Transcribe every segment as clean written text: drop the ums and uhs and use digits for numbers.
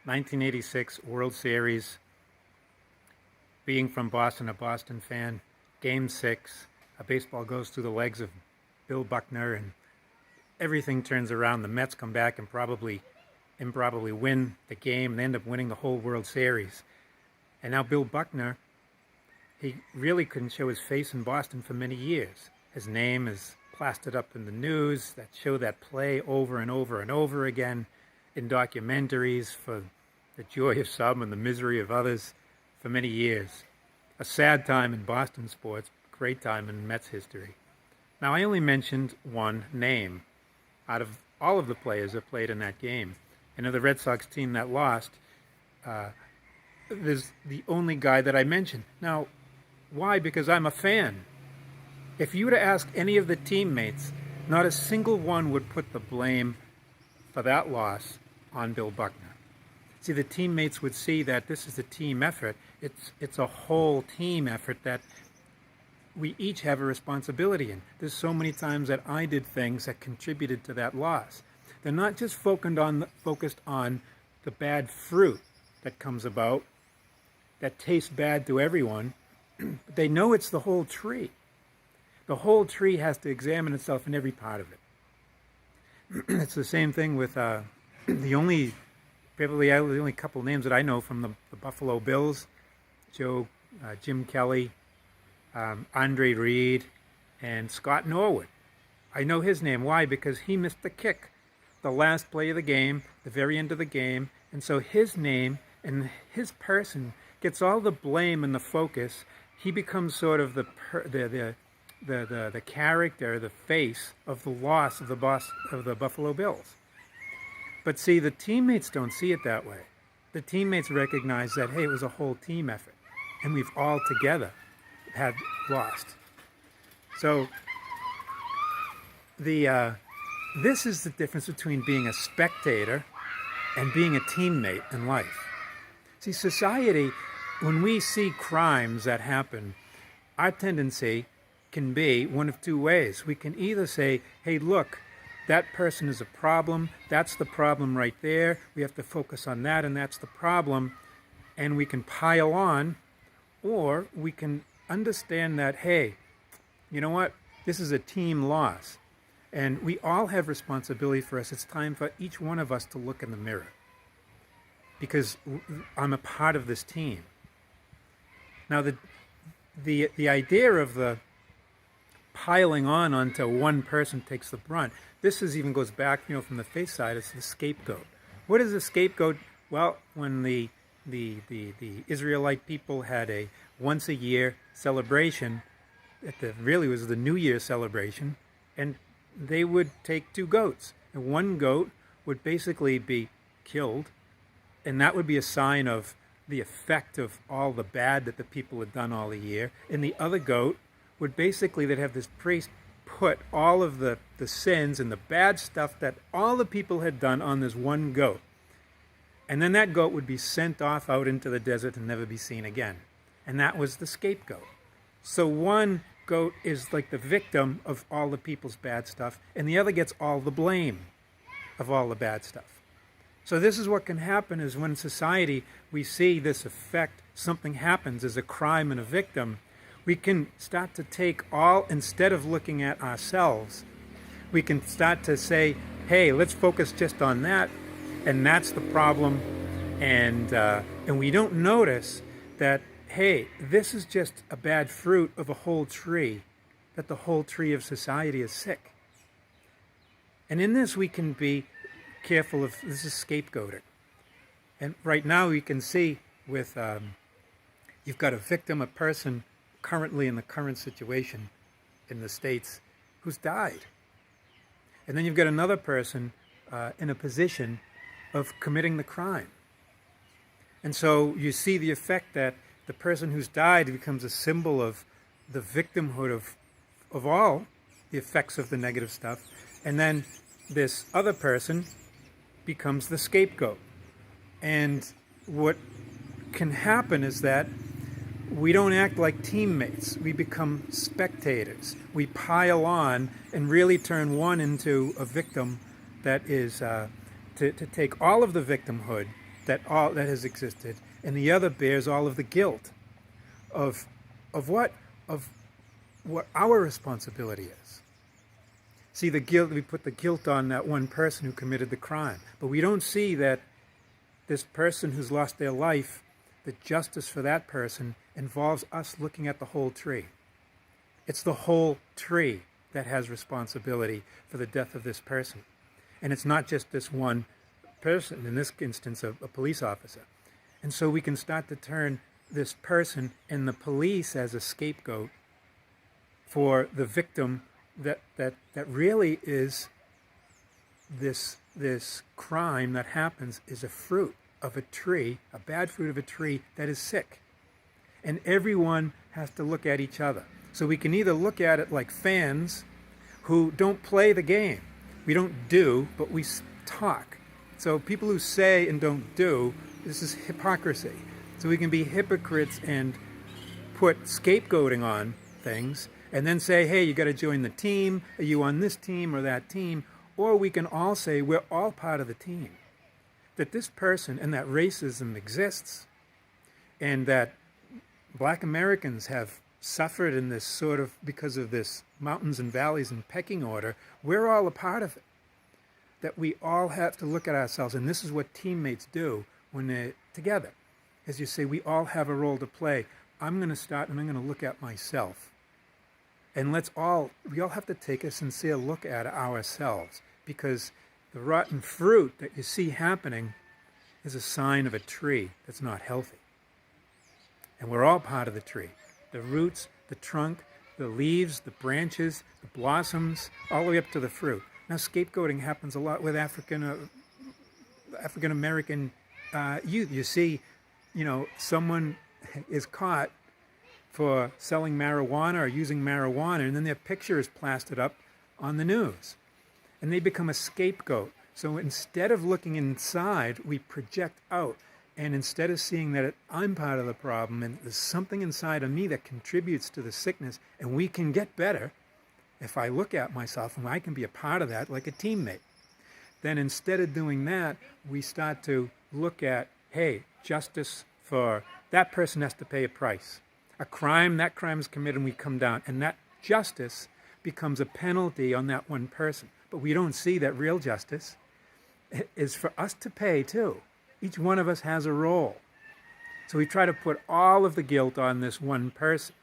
1986 World Series. Being from Boston, a Boston fan, Game 6, a baseball goes through the legs of Bill Buckner, and everything turns around. The Mets come back and improbably win the game, and they end up winning the whole World Series. And now Bill Buckner, he really couldn't show his face in Boston for many years. His name is plastered up in the news that show that play over and over and over again in documentaries for the joy of some and the misery of others for many years. A sad time in Boston sports, great time in Mets history. Now, I only mentioned one name out of all of the players that played in that game. And of the Red Sox team that lost, there's the only guy that I mentioned. Now, why? Because I'm a fan. If you were to ask any of the teammates, not a single one would put the blame for that loss on Bill Buckner. See, the teammates would see that this is a team effort. It's a whole team effort that we each have a responsibility in. There's so many times that I did things that contributed to that loss. They're not just focused on the bad fruit that comes about, that tastes bad to everyone, but they know it's the whole tree. The whole tree has to examine itself in every part of it. It's the same thing with the only couple names that I know from the Buffalo Bills: Jim Kelly, Andre Reed, and Scott Norwood. I know his name. Why? Because he missed the kick, the last play of the game, the very end of the game, and so his name and his person gets all the blame and the focus. He becomes sort of the character, the face of the loss of the Buffalo Bills. But see, the teammates don't see it that way. The teammates recognize that, hey, it was a whole team effort, and we've all together had lost. So this is the difference between being a spectator and being a teammate in life. See, society, when we see crimes that happen, our tendency can be one of two ways. We can either say, hey, look, that person is a problem. That's the problem right there. We have to focus on that, and that's the problem. And we can pile on, or we can understand that, hey, you know what? This is a team loss. And we all have responsibility for us. It's time for each one of us to look in the mirror, because I'm a part of this team. Now, the idea of the piling on onto one person takes the brunt. This even goes back, from the faith side. It's the scapegoat. What is a scapegoat? Well, when the Israelite people had a once a year celebration, really was the New Year celebration, and they would take two goats, and one goat would basically be killed, and that would be a sign of the effect of all the bad that the people had done all the year. And the other goat would basically, they'd have this priest put all of the sins and the bad stuff that all the people had done on this one goat. And then that goat would be sent off out into the desert and never be seen again. And that was the scapegoat. So one goat is like the victim of all the people's bad stuff, and the other gets all the blame of all the bad stuff. So this is what can happen, is when in society we see this effect, something happens, there's a crime and a victim, we can start to take all, instead of looking at ourselves, we can start to say, hey, let's focus just on that, and that's the problem. And we don't notice that, hey, this is just a bad fruit of a whole tree, that the whole tree of society is sick. And in this we can be careful of, this is scapegoating. And right now we can see with, you've got a victim, a person currently in the current situation in the States who's died. And then you've got another person in a position of committing the crime. And so you see the effect that the person who's died becomes a symbol of the victimhood of all the effects of the negative stuff. And then this other person becomes the scapegoat. And what can happen is that we don't act like teammates. We become spectators. We pile on and really turn one into a victim that is to take all of the victimhood that has existed, and the other bears all of the guilt of what our responsibility is. See, the guilt, we put the guilt on that one person who committed the crime, but we don't see that this person who's lost their life, the justice for that person involves us looking at the whole tree. It's the whole tree that has responsibility for the death of this person. And it's not just this one person, in this instance, a police officer. And so we can start to turn this person and the police as a scapegoat for the victim that really is this crime that happens is a fruit of a tree, a bad fruit of a tree that is sick. And everyone has to look at each other. So we can either look at it like fans who don't play the game. We don't do, but we talk. So people who say and don't do, this is hypocrisy. So we can be hypocrites and put scapegoating on things and then say, hey, you got to join the team. Are you on this team or that team? Or we can all say we're all part of the team. That this person and that racism exists and that Black Americans have suffered in this sort of, because of this mountains and valleys and pecking order, we're all a part of it. That we all have to look at ourselves, and this is what teammates do when they're together. As you say, we all have a role to play. I'm going to start and I'm going to look at myself. And we all have to take a sincere look at ourselves, because the rotten fruit that you see happening is a sign of a tree that's not healthy. And we're all part of the tree. The roots, the trunk, the leaves, the branches, the blossoms, all the way up to the fruit. Now, scapegoating happens a lot with African American youth. You see, someone is caught for selling marijuana or using marijuana, and then their picture is plastered up on the news. And they become a scapegoat. So instead of looking inside, we project out. And instead of seeing that I'm part of the problem and there's something inside of me that contributes to the sickness, and we can get better if I look at myself and I can be a part of that like a teammate, then instead of doing that, we start to look at, hey, justice for that person has to pay a price. That crime is committed, and we come down. And that justice becomes a penalty on that one person. But we don't see that real justice is for us to pay too. Each one of us has a role. So we try to put all of the guilt on this one person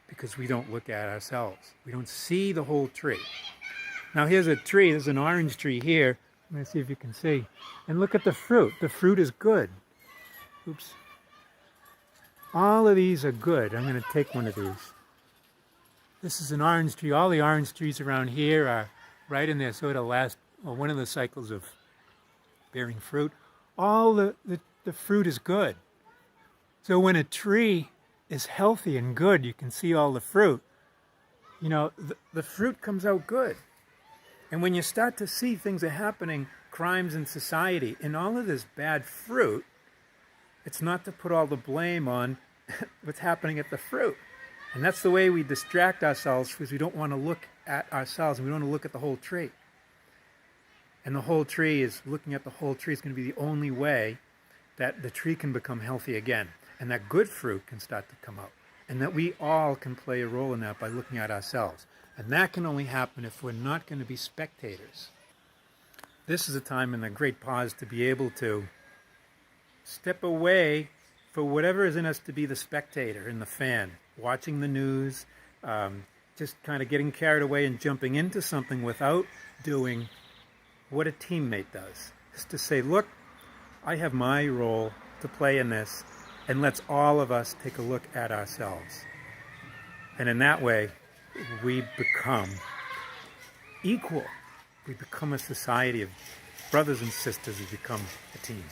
because we don't look at ourselves. We don't see the whole tree. Now here's a tree. There's an orange tree here. Let me see if you can see. And look at the fruit. The fruit is good. Oops. All of these are good. I'm going to take one of these. This is an orange tree. All the orange trees around here are right in there sort of one of the cycles of bearing fruit. All the fruit is good. So when a tree is healthy and good, you can see all the fruit. The fruit comes out good. And when you start to see things are happening, crimes in society, and all of this bad fruit, it's not to put all the blame on what's happening at the fruit. And that's the way we distract ourselves, because we don't want to look at ourselves and we don't want to look at the whole tree. And the whole tree is, looking at the whole tree is going to be the only way that the tree can become healthy again. And that good fruit can start to come out. And that we all can play a role in that by looking at ourselves. And that can only happen if we're not going to be spectators. This is a time in a great pause to be able to step away for whatever is in us to be the spectator and the fan, watching the news, just kind of getting carried away and jumping into something without doing what a teammate does. Is to say, look, I have my role to play in this, and let's all of us take a look at ourselves. And in that way, we become equal. We become a society of brothers and sisters who become a team.